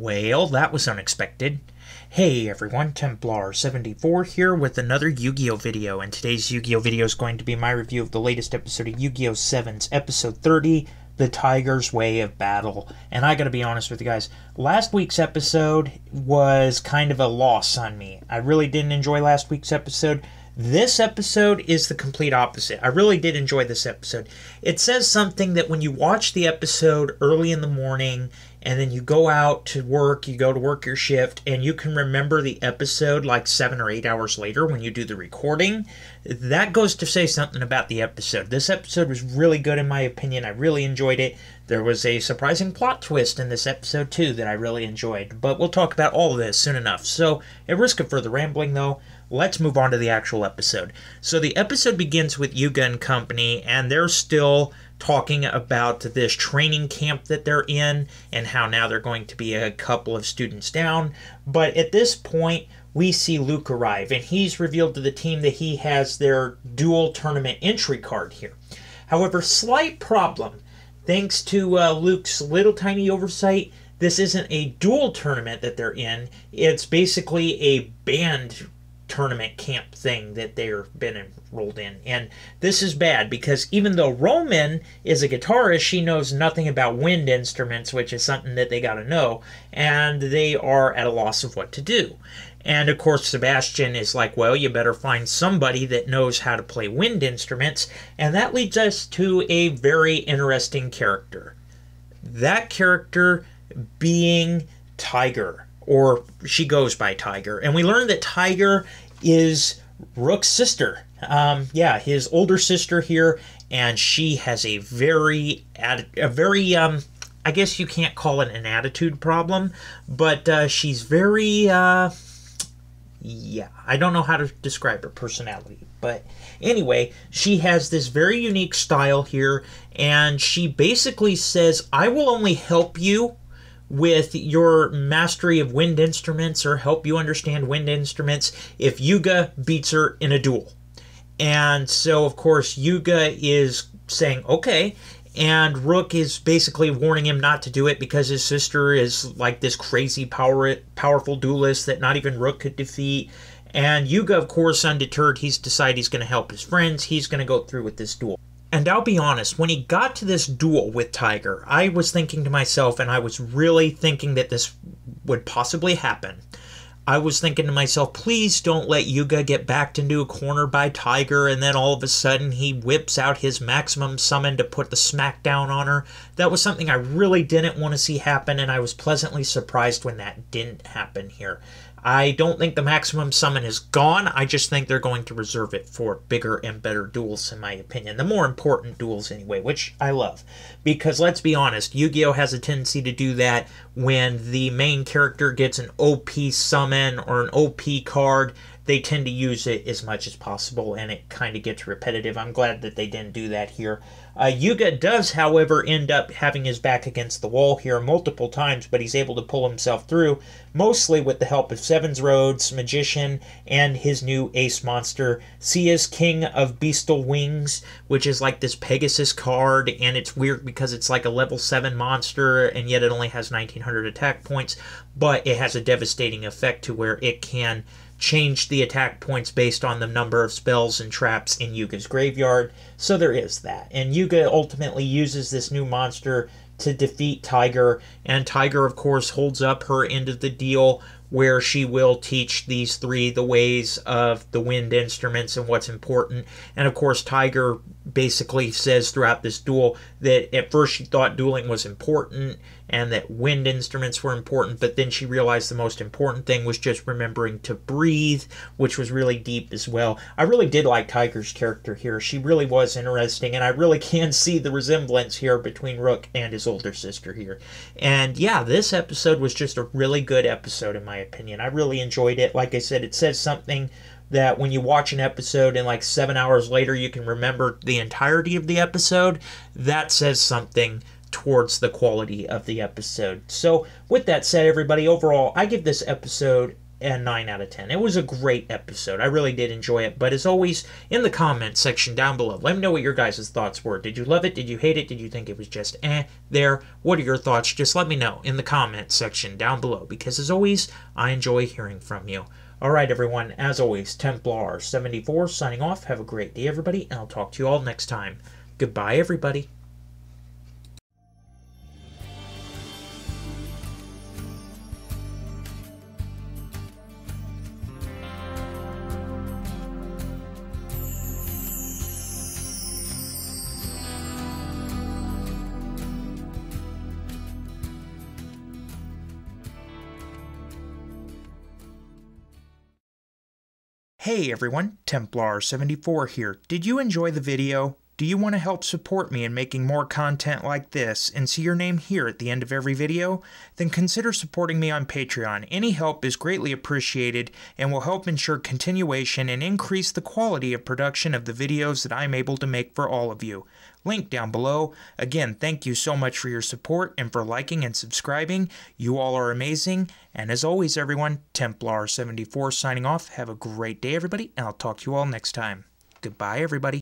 Well, that was unexpected. Hey everyone, Templar74 here with another Yu-Gi-Oh video, and today's Yu-Gi-Oh video is going to be my review of the latest episode of Yu-Gi-Oh! 7's Episode 30, The Tiger's Way of Battle. And I gotta be honest with you guys, last week's episode was kind of a loss on me. I really didn't enjoy last week's episode. This episode is the complete opposite. I really did enjoy this episode. It says something that when you watch the episode early in the morning and then you go out to work, you go to work your shift, and you can remember the episode like 7 or 8 hours later when you do the recording, that goes to say something about the episode. This episode was really good in my opinion. I really enjoyed it. There was a surprising plot twist in this episode too that I really enjoyed, but we'll talk about all of this soon enough. So, at risk of further rambling though, let's move on to the actual episode. So the episode begins with Yuga and company, and they're still talking about this training camp that they're in and how now they're going to be a couple of students down. But at this point, we see Luke arrive, and he's revealed to the team that he has their dual tournament entry card here. However, slight problem. Thanks to Luke's little tiny oversight, this isn't a dual tournament that they're in. It's basically a band tournament camp thing that they've been enrolled in. And this is bad because even though Roman is a guitarist, she knows nothing about wind instruments, which is something that they got to know, and they are at a loss of what to do. And of course Sebastian is like, well, you better find somebody that knows how to play wind instruments, and that leads us to a very interesting character. That character being Tiger, or she goes by Tiger. And we learn that Tiger is Rook's sister. His older sister here, and she has a very, I guess you can't call it an attitude problem, but she's very, I don't know how to describe her personality. But anyway, she has this very unique style here, and she basically says, I will only help you with your mastery of wind instruments or help you understand wind instruments if Yuga beats her in a duel. And so, of course, Yuga is saying, okay, and Rook is basically warning him not to do it because his sister is like this crazy powerful duelist that not even Rook could defeat. And Yuga, of course, undeterred, he's decided he's going to help his friends. He's going to go through with this duel. And I'll be honest, when he got to this duel with Tiger, I was thinking to myself, and I was really thinking that this would possibly happen. I was thinking to myself, please don't let Yuga get backed into a corner by Tiger, and then all of a sudden he whips out his maximum summon to put the smackdown on her. That was something I really didn't want to see happen, and I was pleasantly surprised when that didn't happen here. I don't think the maximum summon is gone. I just think they're going to reserve it for bigger and better duels, in my opinion. The more important duels, anyway, which I love. Because, let's be honest, Yu-Gi-Oh! Has a tendency to do that when the main character gets an OP summon or an OP card. They tend to use it as much as possible, and it kind of gets repetitive. I'm glad that they didn't do that here. Yuga does, however, end up having his back against the wall here multiple times, but he's able to pull himself through, mostly with the help of Sevens Rhodes, Magician, and his new ace monster, Sia's King of Beastal Wings, which is like this Pegasus card, and it's weird because it's like a level 7 monster, and yet it only has 1900 attack points, but it has a devastating effect to where it can change the attack points based on the number of spells and traps in Yuga's graveyard. So there is that. And Yuga ultimately uses this new monster to defeat Tiger. And Tiger, of course, holds up her end of the deal where she will teach these three the ways of the wind instruments and what's important. And of course, Tiger basically says throughout this duel that at first she thought dueling was important and that wind instruments were important, but then she realized the most important thing was just remembering to breathe, which was really deep as well. I really did like Tiger's character here. She really was interesting, and I really can see the resemblance here between Rook and his older sister here. And yeah, this episode was just a really good episode in my opinion. I really enjoyed it. Like I said, it says something that when you watch an episode and like 7 hours later you can remember the entirety of the episode. That says something towards the quality of the episode. So with that said, everybody, overall I give this episode a 9 out of 10. It was a great episode. I really did enjoy it. But as always, in the comments section down below, let me know what your guys' thoughts were. Did you love it? Did you hate it? Did you think it was just there? What are your thoughts? Just let me know in the comments section down below, because as always, I enjoy hearing from you. Alright everyone, as always, Templar74 signing off. Have a great day everybody, and I'll talk to you all next time. Goodbye everybody. Hey everyone, Templar74 here. Did you enjoy the video? Do you want to help support me in making more content like this and see your name here at the end of every video? Then consider supporting me on Patreon. Any help is greatly appreciated and will help ensure continuation and increase the quality of production of the videos that I'm able to make for all of you. Link down below. Again, thank you so much for your support and for liking and subscribing. You all are amazing. And as always everyone, Templar74 signing off. Have a great day everybody, and I'll talk to you all next time. Goodbye everybody.